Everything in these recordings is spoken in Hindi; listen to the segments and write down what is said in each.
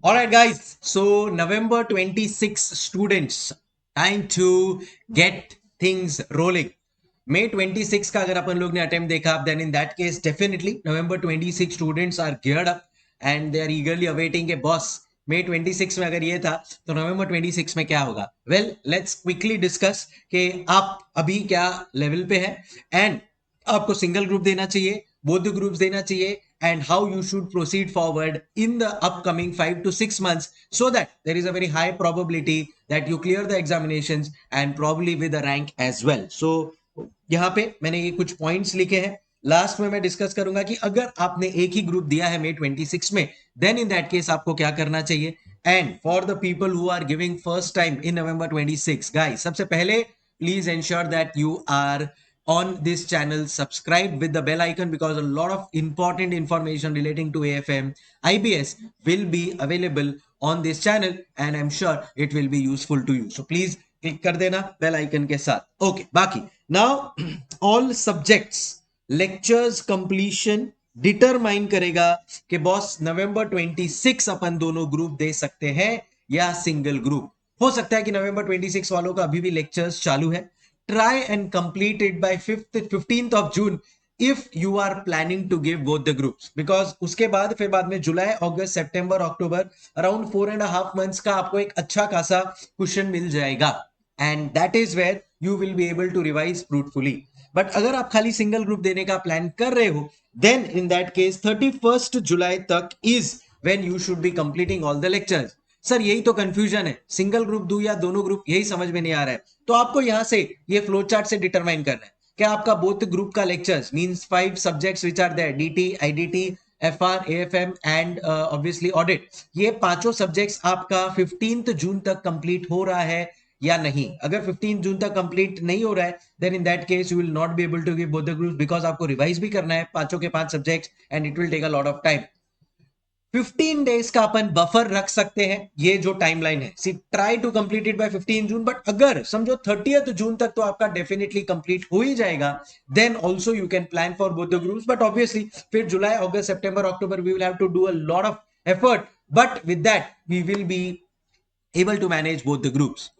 All right, guys. So November 26 students, time to get things rolling. May 26 का अगर अपन लोग ने अटेम्प्ट देखा, then in that case definitely November 26 students are geared up and they are eagerly awaiting a boss. May 26 में अगर ये था तो November 26 में क्या होगा? Well, let's quickly discuss कि आप अभी क्या लेवल पे है and आपको सिंगल ग्रुप देना चाहिए, both the groups देना चाहिए, and how you should proceed forward in the upcoming 5 to 6 months so that there is a very high probability that you clear the examinations and probably with a rank as well. So यहाँ पे मैंने ये कुछ पॉइंट्स लिखे हैं, लास्ट में मैं डिस्कस करूंगा कि अगर आपने एक ही ग्रुप दिया है मे 26 में, देन इन दैट केस आपको क्या करना चाहिए. And for the people who are giving first time in November 26, guys, सबसे पहले please ensure that you are on this channel, subscribe with the bell icon, because a lot of important information relating to AFM IBS will be available on this channel and I'm sure it will be useful to you. So please click कर देना बेल आइकन के साथ. ओके, बाकी now all subjects lectures completion determine करेगा कि बॉस नवंबर 26 अपन दोनों ग्रुप दे सकते हैं या सिंगल ग्रुप. हो सकता है कि नवंबर 26 वालों का अभी भी लेक्चर्स चालू है. Try and complete it bye 15th of June if you are planning to give both the groups, because उसके बाद फिर बाद में जुलाई अगस्त सितंबर अक्टूबर अराउंड 4.5 months का आपको एक अच्छा खासा क्वेश्चन मिल जाएगा and that is where you will be able to revise fruitfully. But अगर आप खाली सिंगल ग्रुप देने का प्लान कर रहे हो, then in that case 31st जुलाई तक is when you should be completing all the lectures. Sir यही तो कंफ्यूजन है, सिंगल ग्रुप दूं या दोनों ग्रुप, यही समझ में नहीं आ रहा है. तो आपको यहां से ये फ्लो चार्ट से डिटरमाइन करना है क्या आपका बोथ ग्रुप का lectures means 5 subjects which are there, DT, IDT, FR, AFM and obviously audit, ये पांचों सब्जेक्ट्स आपका 15th जून तक कंप्लीट हो रहा है या नहीं. अगर 15 जून तक कंप्लीट नहीं हो रहा है, then in that case you will not be able to give both the groups, because आपको रिवाइज भी करना है पांचों के पांच subjects and it will take a lot of time. 15 days का अपन बफर रख सकते हैं, ये जो टाइमलाइन है. See try to complete it by 15 June, but अगर समझो 30th जून तक तो आपका डेफिनेटली कंप्लीट हो ही जाएगा, then also you can plan for both the groups. But obviously फिर जुलाई अगस्त सितंबर अक्टूबर we will have to do a lot of effort, but with that we will be able to manage both the groups.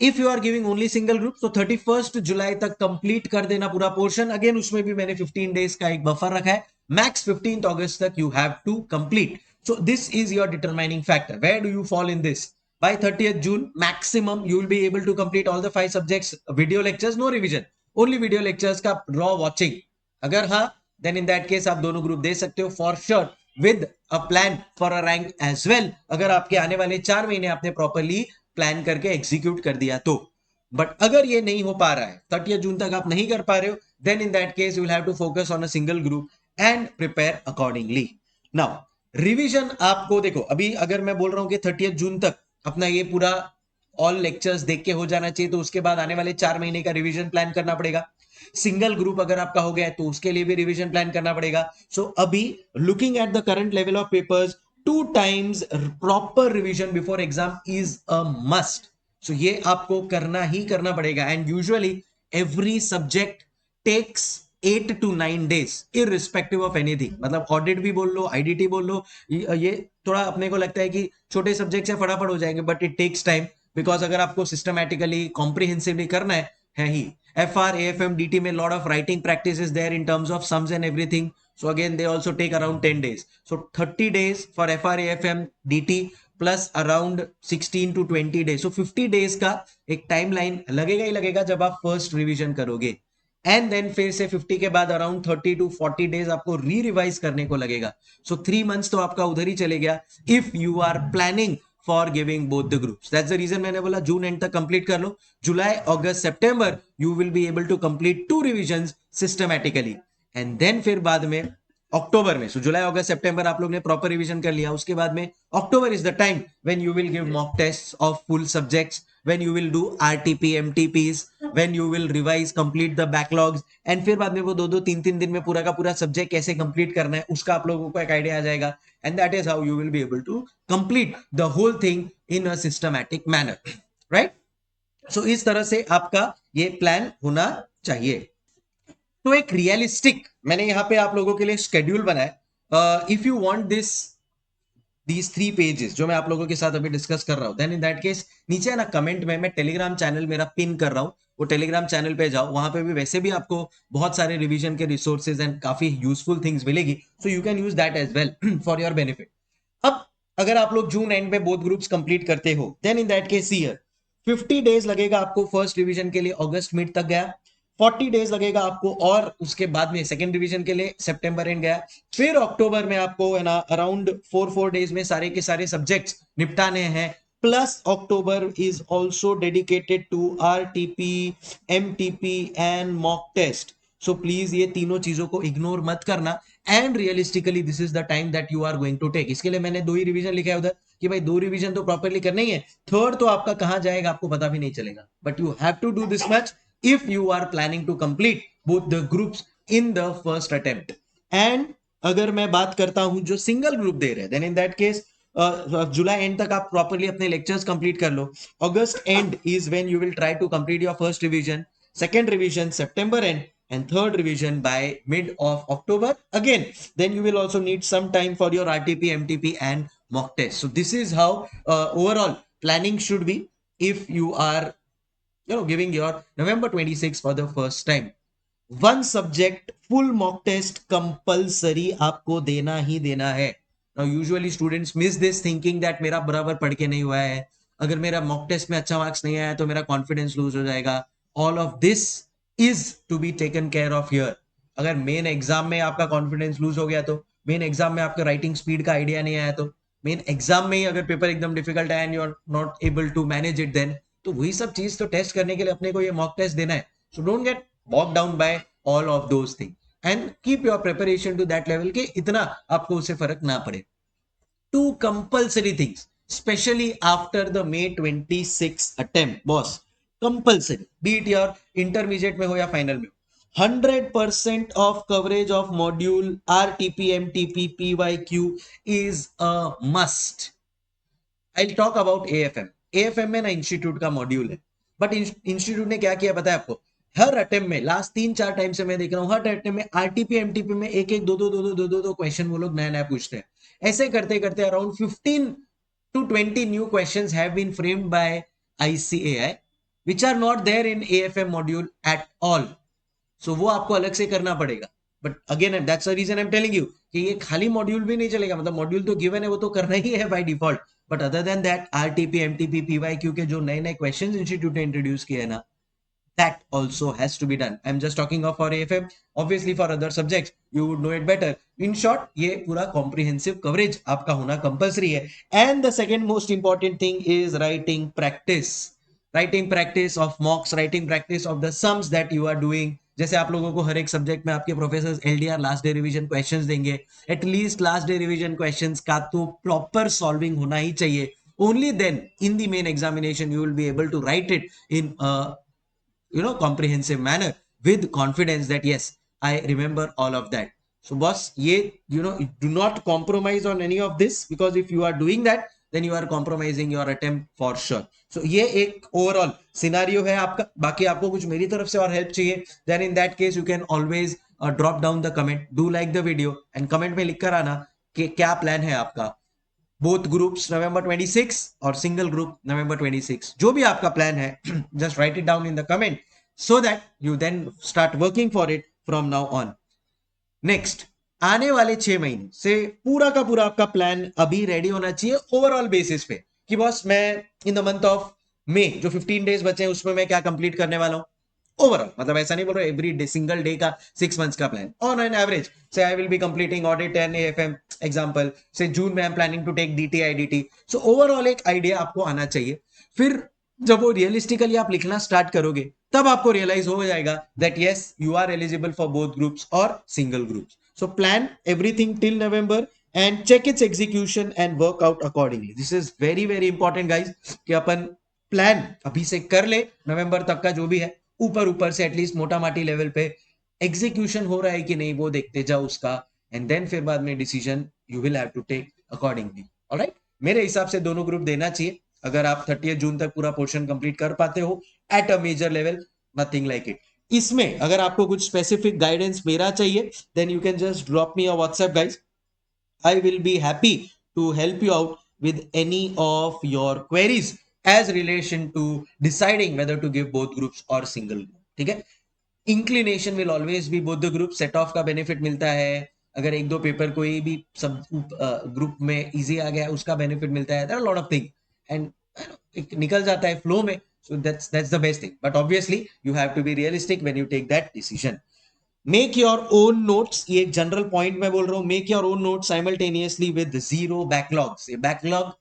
If you are giving only single group तो 31st जुलाई तक कंप्लीट कर देना पूरा पोर्शन. अगेन उसमें भी मैंने 15 डेज का एक बफर रखा है, मैक्स 15th अगस्त तक you have to complete. So this is your determining factor. Where do you fall in this? By 30th June maximum you will be able to complete all the 5 subjects video lectures, no revision, only video lectures का raw watching. अगर हाँ, then in that case आप दोनों ग्रुप दे सकते हो for sure with a plan for a rank as well, अगर आपके आने वाले 4 महीने आपने प्रॉपरली प्लान करके एग्जीक्यूट कर दिया तो. बट अगर ये नहीं हो पा रहा है, 30 जून तक आप नहीं कर पा रहे हो, then in that case you will have to focus on a single group and prepare accordingly. Now revision आपको देखो, अभी अगर मैं बोल रहा हूं कि 30 जून तक अपना ये पूरा ऑल लेक्चर्स देख के हो जाना चाहिए, तो उसके बाद आने वाले 4 महीने का रिवीजन प्लान करना पड़ेगा. सिंगल ग्रुप अगर आपका हो गया है तो उसके लिए भी रिवीजन प्लान करना पड़ेगा. सो अभी looking at the current level of papers, 2 times proper revision before exam is a must. So ये आपको करना ही करना पड़ेगा. And usually every subject takes 8 to 9 days irrespective of anything. मतलब ऑडिट भी बोल लो, आईडीटी बोल लो, ये थोड़ा अपने को लगता है कि छोटे सब्जेक्ट से फटाफट हो जाएंगे, but it takes time, because अगर आपको सिस्टमैटिकली कॉम्प्रिहेंसिवली करना है ही. FR, AFM, DT में lot of writing practice is there in terms of sums and everything. So again, they also take around 10 days. So 30 days for FR, AFM, DT plus around 16 to 20 days. So 50 days का एक टाइमलाइन लगेगा ही लगेगा जब आप फर्स्ट रिवीजन करोगे. एंड देन फिर से 50 के बाद अराउंड 30 to 40 डेज आपको री रिवाइज करने को लगेगा. सो 3 months तो आपका उधर ही चले गया if you are planning for giving both the groups. That's the reason मैंने बोला जून एंड तक कंप्लीट कर लो. जुलाई अगस्त सितंबर you will be able to complete 2 revisions systematically. And then फिर बाद में अक्टूबर में, सो जुलाई अगस्त सितंबर आप लोग ने प्रॉपर रिवीजन कर लिया, उसके बाद में October is the time when you will give mock test of full subjects, when you will do RTP, MTPs, when you will revise, complete the backlogs, and फिर बाद में वो 2-3 दिन में पूरा का पूरा सब्जेक्ट कैसे कंप्लीट करना है उसका आप लोगों को एक आइडिया आ जाएगा. And that is how you will be able to complete the whole thing in a systematic manner, right. So इस तरह से आपका ये प्लान होना चाहिए. तो एक रियलिस्टिक मैंने यहाँ पे आप लोगों के लिए शेड्यूल बनाया. If you want this these 3 pages जो मैं आप लोगों के साथ अभी डिस्कस कर रहा हूं, देन इन दैट केस नीचे है ना कमेंट में मैं टेलीग्राम चैनल मेरा पिन कर रहा हूं, वो टेलीग्राम चैनल पे जाओ, वहां पे भी वैसे भी आपको बहुत सारे रिवीजन के रिसोर्सेज एंड काफी यूजफुल थिंग्स मिलेगी, so you can use that as well for your benefit. अब अगर आप लोग जून एंड में बोथ ग्रुप्स कंप्लीट करते हो, then in that case year 50 days लगेगा आपको फर्स्ट डिवीजन के लिए, अगस्त मिड तक गया। 40 डेज लगेगा आपको और उसके बाद में सेकंड डिवीजन के लिए सितंबर एंड गया। फिर अक्टूबर में आपको है ना अराउंड 4 डेज में सारे के सारे सब्जेक्ट्स निपटाने हैं। Plus October is also dedicated to RTP, MTP and mock test. So please ये तीनों चीजों को इग्नोर मत करना, and realistically this is the time that you are going to take. इसके लिए मैंने 2 ही रिवीजन लिखा है उधर कि भाई 2 रिवीजन तो प्रॉपरली करना ही है, थर्ड तो आपका कहां जाएगा आपको पता भी नहीं चलेगा, but you have to do this much if you are planning to complete both the groups in the first attempt। and अगर मैं बात करता हूं जो सिंगल ग्रुप दे रहे हैं, then in that case जुलाई एंड तक आप प्रॉपरली अपने लेक्चर्स कंप्लीट कर लो। अगस्त end is when you will try to complete your first revision, second revision सितंबर end, and third revision by mid of October again, then you will also need some time for your RTP, MTP and mock test। So this is how overall planning should be if you are giving your November 26 for the first time। One subject full mock test compulsory आपको देना ही देना है। Now usually students miss this thinking that मेरा बराबर पढ़ के नहीं हुआ है, अगर मेरा मॉक टेस्ट में अच्छा मार्क्स नहीं आया तो मेरा कॉन्फिडेंस लूज हो जाएगा। All of this is to be taken care of here. अगर मेन एग्जाम में आपका कॉन्फिडेंस लूज हो गया तो, मेन एग्जाम में आपका राइटिंग स्पीड का आइडिया नहीं आया तो, मेन एग्जाम में ही अगर पेपर एकदम डिफिकल्ट है and you are not able to manage it, then तो वही सब चीज तो टेस्ट करने के लिए अपने को ये मॉक टेस्ट देना है। So don't get bogged down by all of those things and keep your preparation to that level के इतना आपको उससे फर्क ना पड़े। Two compulsory things especially after the May 26 attempt boss, compulsory be it your intermediate में हो या final में, 100% of coverage of module RTP, MTP, PYQ is a must। I'll talk about AFM। AFM में ना इंस्टीट्यूट का मॉड्यूल है, बट इंस्टीट्यूट ने क्या किया पता है आपको, हर अटेम्प्ट में लास्ट 3-4 टाइम से मैं देख रहा हूं, हर अटेम्प्ट में आरटीपी एमटीपी में एक एक दो क्वेश्चन वो लोग नया नया पूछते हैं। ऐसे करते करते around 15 to 20 new questions have been framed by ICAI which are not there in AFM module at all। सो वो आपको अलग से करना पड़ेगा। But again that's the reason I am telling you कि ये खाली मॉड्यूल भी नहीं चलेगा, मतलब मॉड्यूल तो गिवन है वो तो करना ही है by default, but other than that RTP, MTP, PYQ के जो नए नए क्वेश्चंस इंस्टीट्यूट ने इंट्रोड्यूस किए ना, that also has to be done। I'm just talking of for AFM, obviously for other subjects you would know it better। in short ये पूरा comprehensive coverage आपका होना compulsory है। and the second most important thing is writing practice। writing practice of mocks, writing practice of the sums that you are doing। जैसे आप लोगों को हर एक सब्जेक्ट में आपके professor LDR last day revision questions देंगे, at least last day revision questions का तो प्रॉपर सॉल्विंग होना ही चाहिए। only then in the main examination you will be able to write it in comprehensive manner with confidence that yes I remember all of that। so boss ye do not compromise on any of this, because if you are doing that then you are compromising your attempt for sure। so ye ek overall scenario hai aapka। बाकी आपको कुछ मेरी तरफ से और हेल्प चाहिए, then in that case you can always drop down the comment, do like the video and comment में लिख कर आना कि क्या प्लान है आपका, बोथ ग्रुप्स नवंबर 26 और सिंगल ग्रुप नवंबर 26, जो भी आपका प्लान है just write it down in the comment so that you then start working for it from now on. Next आने वाले 6 महीने से पूरा का पूरा आपका प्लान अभी रेडी होना चाहिए ओवरऑल बेसिस पे कि बॉस मैं in the month of May जो 15 डेज बचे हैं उसमें मैं क्या कंप्लीट करने वाला हूं ओवरऑल। मतलब ऐसा नहीं बोल रहा एवरी डे सिंगल डे का 6 मंथ्स का प्लान, ऑन एन एवरेज से I will be completing audit and AFM example से जून में I am planning to take DT IDT। So overall एक आइडिया आपको आना चाहिए। फिर जब वो रियलिस्टिकली आप लिखना स्टार्ट करोगे तब आपको रियलाइज हो जाएगा that yes you are eligible for both groups और single groups. So plan everything till नवंबर and check its execution and work out accordingly। this is very very important guys कि अपन प्लान अभी से कर ले नवंबर तक का जो भी है, ऊपर ऊपर से एटलीस्ट मोटा माटी लेवल पे एग्जीक्यूशन हो रहा है कि नहीं वो देखते जाओ उसका, एंड देन फिर बाद में decision you will have to take accordingly. Alright, मेरे हिसाब से दोनों ग्रुप देना चाहिए अगर आप 30 जून तक पूरा पोर्शन कंप्लीट कर पाते हो at a major level, nothing like it. इसमें अगर आपको कुछ स्पेसिफिक गाइडेंस मेरा चाहिए then you can just drop me a WhatsApp guys. I will be happy to help you out with any of your queries as relation to deciding whether to give both groups or single group. ठीक है, inclination will always be both the group, set of का बेनिफिट मिलता है, अगर एक दो पेपर कोई भी सब ग्रुप में इजी आ गया उसका बेनिफिट मिलता है, there are lot of thing and निकल जाता है फ्लो में, so that's the best thing, but obviously you have to be realistic when you take that decision. Make your own notes, ये एक जनरल पॉइंट मैं बोल रहा हूं, make your own notes simultaneously with zero backlogs. ये बैकलॉग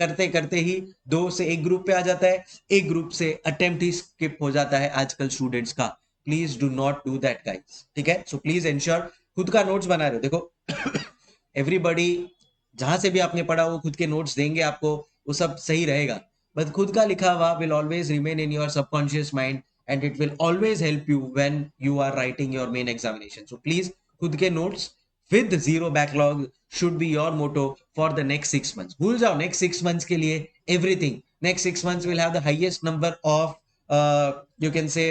करते करते ही दो से एक ग्रुप पे आ जाता है, एक ग्रुप से अटेम्प्ट ही स्किप हो जाता है आजकल स्टूडेंट्स का. Please do not do that guys, ठीक है. सो प्लीज एंश्योर खुद का नोट्स बना रहे हो. देखो एवरीबॉडी जहां से भी आपने पढ़ा वो खुद के नोट्स देंगे आपको, वो सब सही रहेगा, बट खुद का लिखा हुआ will always remain in your subconscious mind and it will always help you when you are writing your main examination. So please, खुद के notes with zero backlog should be your motto for the next 6 months. भूल जाओ next 6 months के लिए everything. Next 6 months will have the highest number of you can say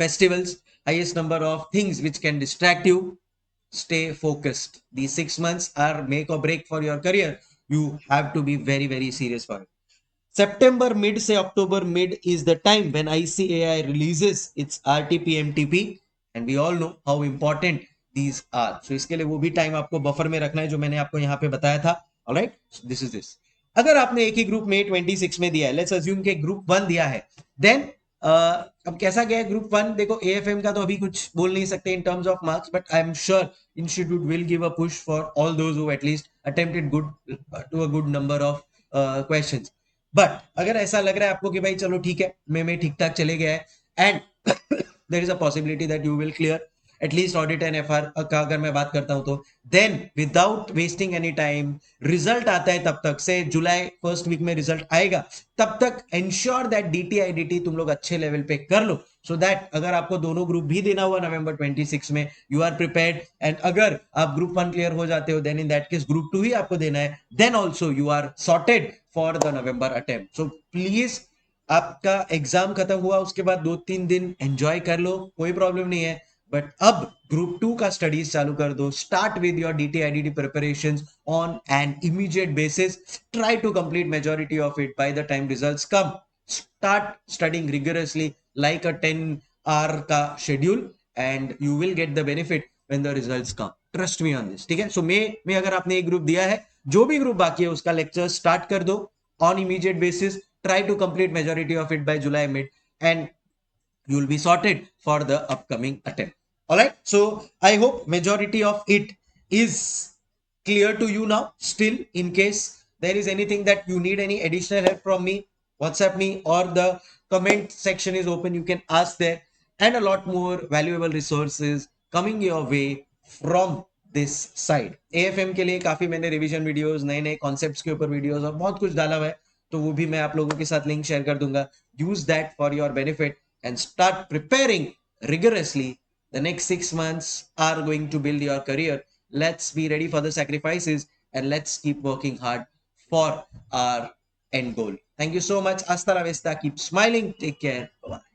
festivals, highest number of things which can distract you. Stay focused. These 6 months are make or break for your career. You have to be very, very serious for it. September mid से October mid is the time when ICAI releases its RTPMTP and we all know how important these are. So इसके लिए वो भी टाइम आपको बफर में रखना है जो मैंने आपको यहाँ पे बताया था. Alright, so this is this. अगर आपने एक ही ग्रुप में 26 में दिया है, लेट्स अज्यूम के ग्रुप 1 दिया है, देन अब कैसा गया ग्रुप 1, देखो एएफएम का तो अभी कुछ बोल नहीं सकते in terms of marks, but I am sure institute will give a push for all those who at least attempted good to a good number of questions. बट अगर ऐसा लग रहा है आपको कि भाई चलो ठीक है मैं ठीक ठाक चले गया है and there is a possibility that you will clear at least audit and FR का अगर मैं बात करता हूं तो then without wasting any time, result आता है तब तक से जुलाई फर्स्ट वीक में रिजल्ट आएगा, तब तक एंश्योर दैट डीटी आईडीटी तुम लोग अच्छे लेवल पे कर लो, सो दैट अगर आपको दोनों ग्रुप भी देना हुआ नवंबर 26 में, यू आर प्रिपेयर्ड. एंड अगर आप ग्रुप 1 क्लियर हो जाते हो then in that case group 2 ही आपको देना है, then also you are sorted for the November attempt. So please आपका एग्जाम खत्म हुआ उसके बाद 2-3 दिन एंजॉय कर लो, कोई प्रॉब्लम नहीं है, बट अब ग्रुप 2 का स्टडीज चालू कर दो. Start with your DT IDT preparations on an immediate basis. Try to complete majority of it by the time results come. Start studying rigorously like a 10 hour का schedule and you will get the benefit when the results come. Trust me on this, ठीक है. सो मे अगर आपने एक ग्रुप दिया है, जो भी ग्रुप बाकी है उसका लेक्चर स्टार्ट कर दो on immediate basis. Try to complete majority of it by July mid and you will be sorted for the upcoming attempt. All right, so I hope majority of it is clear to you now. Still, in case there is anything that you need any additional help from me, WhatsApp me or the comment section is open, you can ask there, and a lot more valuable resources coming your way from this side. AFM के लिए काफी मैंने रिवीजन वीडियोस, नए नए कॉन्सेप्ट्स के ऊपर वीडियोस और बहुत कुछ डाला हुआ है, तो वो भी मैं आप लोगों के साथ लिंक शेयर कर दूंगा. Use that for your benefit and start preparing rigorously. The next 6 months are going to build your career. Let's be ready for the sacrifices and let's keep working hard for our end goal. Thank you so much. Hasta la vista. Keep smiling. Take care. Bye.